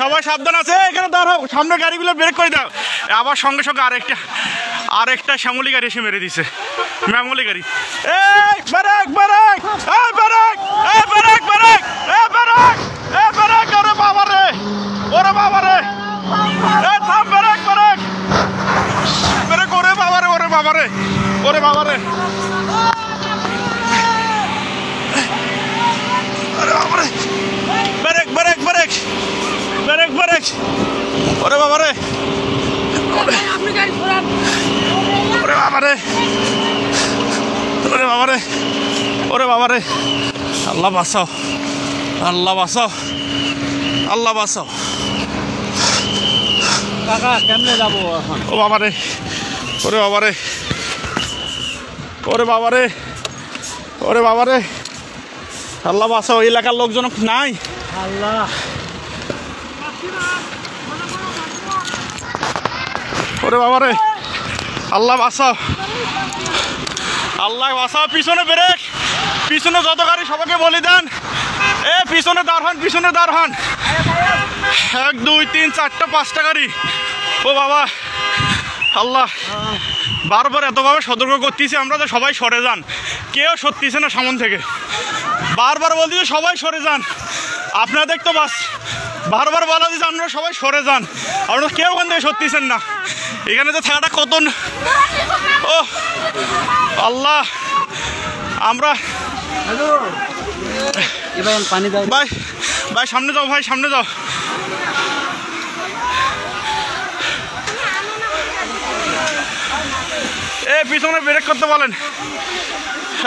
সবাই সাবধান আছে, এখানে দাঁড়াও, সামনে গাড়িগুলো ব্রেক করে দাও। আবার সঙ্গে সঙ্গে আরেকটা শ্যামলি গাড়ি এসে মেরে দিছে, ম্যামলি গাড়ি। এই ব্রেক ব্রেক, এই ব্রেক, এই ব্রেক ব্রেক, এই ব্রেক, এই ব্রেক, ওরে বাবা রে, ওরে বাবা রে, এই থাম, ব্রেক ব্রেক ব্রেক, ওরে বাবা রে, ওরে বাবা রে, ওরে বাবা রে, ওরে বাবা রে, break break break break break, ওরে বাবা রে, ওরে বাবা রে, ওরে বাবা রে, ওরে বাবা রে, আল্লাহ বাঁচাও, আল্লাহ বাঁচাও, আল্লাহ বাঁচাও। কাকা কেমনে যাবো এখন? ও বাবা রে, ওরে বাবা রে, ওরে বাবা রে, ওরে বাবা রে, আল্লাহ বাঁচাও। এলাকার লোকজন নাই, আল্লাহ, ওরে বাবা রে, আল্লাহ বাঁচাও, আল্লাহ বাঁচাও। পিছনে ব্রেক, পিছনে যত গাড়ি সবাইকে বলে দেন, এ পিছনে দাঁড় হন, পিছনে দাঁড় হন। 1 2 3 4টা 5টা গাড়ি। ও বাবা, আল্লাহ বারবার এতভাবে সতর্ক করতেছি আমরা যে সবাই সরে যান, কেউ সরতেছে না সামন থেকে। বারবার বলতেছি সবাই সরে যান, আপনাদের তো বাস বারবার বলা দিচ্ছে আপনারা সবাই সরে যান, আপনারা কেউ ওখান থেকে সরতেছেন না। এখানে তো থাকাটা কত, ও আল্লাহ, আমরা পানি দাও ভাই, ভাই সামনে যাও, ভাই সামনে যাও। এ পিছনে ব্রেক করতে বলেন।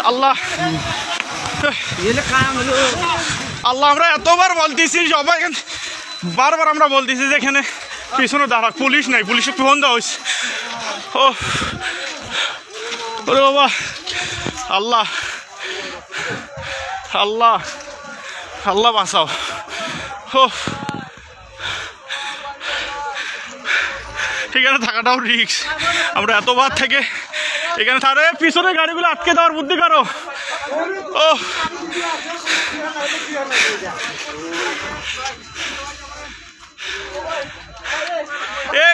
আল্লাহ, আল্লাহ আমরা এতবার বলতেছি, সবাই বারবার আমরা বলতেছি যে এখানে পিছনে দাঁড়া, পুলিশ নাই, পুলিশে ফোন দেওয়া হয়েছে। ও ওরে বাবা, আল্লাহ, আল্লাহ, আল্লাহ বাঁচাও। ও এখানে থাকাটাও রিস্ক, আমরা এতবার থেকে এখানে থাকলে পিছনে গাড়িগুলো আটকে দেওয়ার বুদ্ধি করো। ও এ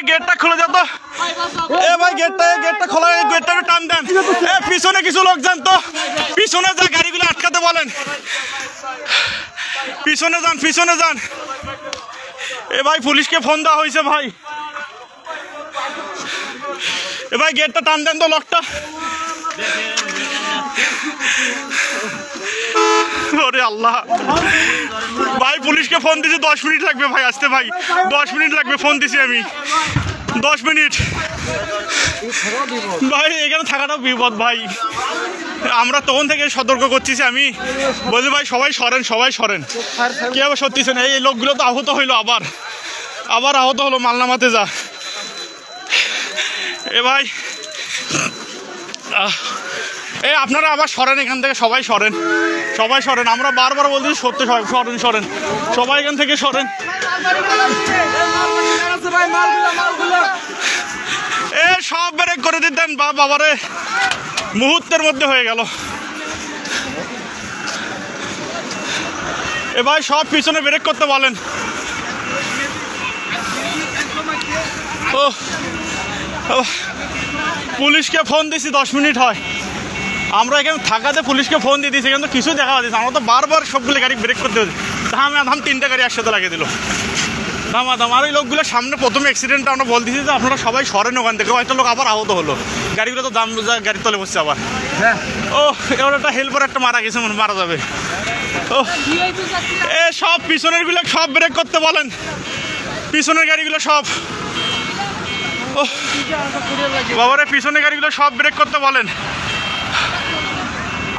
গেটটা খুলে যেত, এ ভাই গেটটা খোলা, গেটটা টান দেন। এ পিছনে কিছু লোক যান তো, পিছনে যা গাড়িগুলো আটকাতে বলেন, পিছনে যান, পিছনে যান। এ ভাই পুলিশকে ফোন দেওয়া হয়েছে ভাই, এ ভাই গেটটা টান দেন তো, লকটা। ওরে আল্লাহ, ভাই পুলিশকে ফোন দিছি, 10 মিনিট লাগবে ভাই আসতে, ভাই 10 মিনিট লাগবে, ফোন দিছি আমি 10 মিনিট। ভাই এখানে থাকাটাও বিপদ ভাই, আমরা তখন থেকে সতর্ক করতেছি, আমি বলছি ভাই সবাই সরেন, সবাই সরেন, কে আবার সত্যিছে না। এই লোকগুলো তো আহত হইলো, আবার আহত হলো, মালনামাতে যা। এ ভাই এ আপনারা আবার সরেন এখান থেকে, সবাই সরেন, সবাই সরেন, আমরা বারবার বলছি সত্যি, সরেন সরেন, সবাই এখান থেকে সরেন। এ সব ব্রেক করে দিতেন, বাবারে মুহূর্তের মধ্যে হয়ে গেল। এ ভাই সব পিছনে ব্রেক করতে বলেন। ও পুলিশকে ফোন দিছি, 10 মিনিট হয়, আমরা এখানে থাকাতে পুলিশকে ফোন দিয়ে দিয়েছি, কিন্তু কিছু দেখা যাচ্ছে, আমরা তো বারবার সবগুলো গাড়ি ব্রেক করতে হচ্ছে। ধাম 3টা গাড়ি একসাথে লাগিয়ে দিল, দাম। আর ওই লোকগুলো সামনে প্রথমে অ্যাক্সিডেন্টটা আমরা বলতেছি যে আপনারা সবাই সরেন ওখান থেকে, হয়তো লোক আবার আহত হলো, গাড়িগুলো তো দাম গাড়ির তলে বসছে আবার। ও এবার একটা হেল্পার একটা মারা গেছে, মারা যাবে। ও এ সব পিছনের গুলো সব ব্রেক করতে বলেন, পিছনের গাড়িগুলো সব। ও বাবারে পিছনের গাড়িগুলো সব ব্রেক করতে বলেন।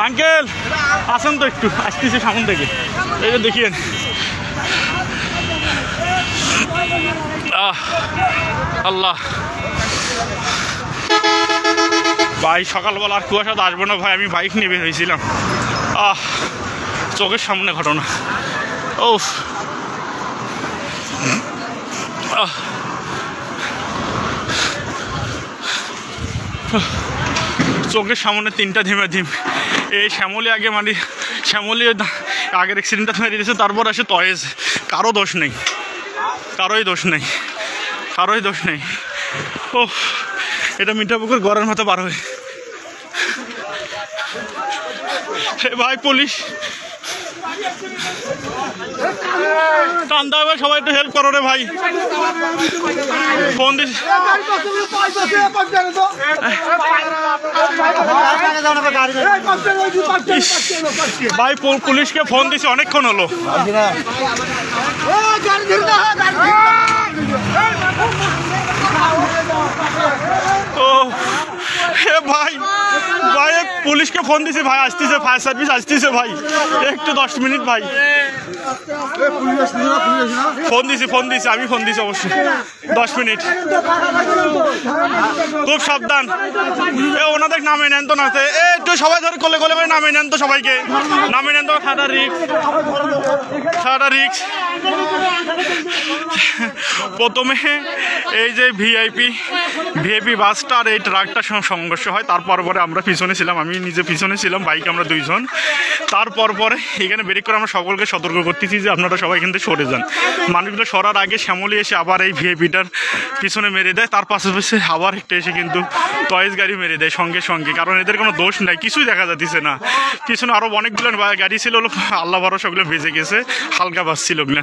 আঙ্কেল আসেন তো, একটু আসতেছি সামন থেকে, এই যে দেখিয়েন। আল্লাহ ভাই, সকালবেলা আর কুয়াশা তো আসবো না ভাই, আমি বাইক নিয়ে বের হয়েছিলাম, চোখের সামনে ঘটনা। ও চোখের সামনে 3টা ধিম। এই শ্যামলি আগে, মানে শ্যামলি আগের অ্যাক্সিডেন্টটা মেরে দিয়েছে, তারপর আসে তয়েজ, কারো দোষ নেই, কারোই দোষ নেই, কারোই দোষ নেই। ও এটা মিঠাপুকুর গড়ের মতো পার হয়ে ভাই পুলিশ টানতে হবে, সবাই একটু হেল্প করো রে ভাই। ফোন দিস ভাই, পুলিশকে ফোন দিছি অনেকক্ষণ হলো। ও ভাই ভাই পুলিশকে ফোন দিছি ভাই, আসতেছে, ফায়ার সার্ভিস আসতেছে ভাই, একটু 10 মিনিট ভাই। ফোন দিছি আমি ফোন দিছি অবশ্যই, 10 মিনিট। খুব সাবধান, ওনাদের নামে নেন তো না, একটু সবাই ধরে কোলে কোলে করে নামে নেন তো, সবাইকে নামে নেন তো। সারা রিক্স প্রথমে এই যে ভিআইপি বাসটা আর এই ট্রাকটার সংঘর্ষ হয়, তারপর পরে আমরা পিছনে ছিলাম, আমি নিজে পিছনে ছিলাম, বাইক আমরা 2 জন। তারপর পরে এখানে ব্রেক করে আমরা সকলকে সতর্ক করতেছি যে আপনারা সবাই কিন্তু সরে যান। মানুষগুলো সরার আগে শ্যামলি এসে আবার এই ভিআইপিটার পিছনে মেরে দেয়, তার পাশাপাশি আবার একটা এসে কিন্তু টয়েস গাড়ি মেরে দেয় সঙ্গে সঙ্গে, কারণ এদের কোনো দোষ নাই, কিছুই দেখা যাচ্ছে না। পিছনে আরও অনেকগুলো গাড়ি ছিল, আল্লাহ ভরসা ওগুলো ভেজে গেছে, হালকা বাস ছিল ওগুলো।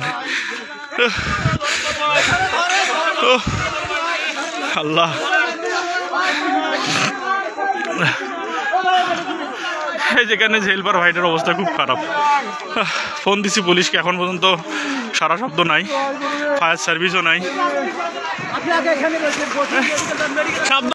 আল্লাহ, যেখানে হেল্পার ভাইটার অবস্থা খুব খারাপ। ফোন দিছি পুলিশকে, এখন পর্যন্ত সারা শব্দ নাই, ফায়ার সার্ভিসও নাই।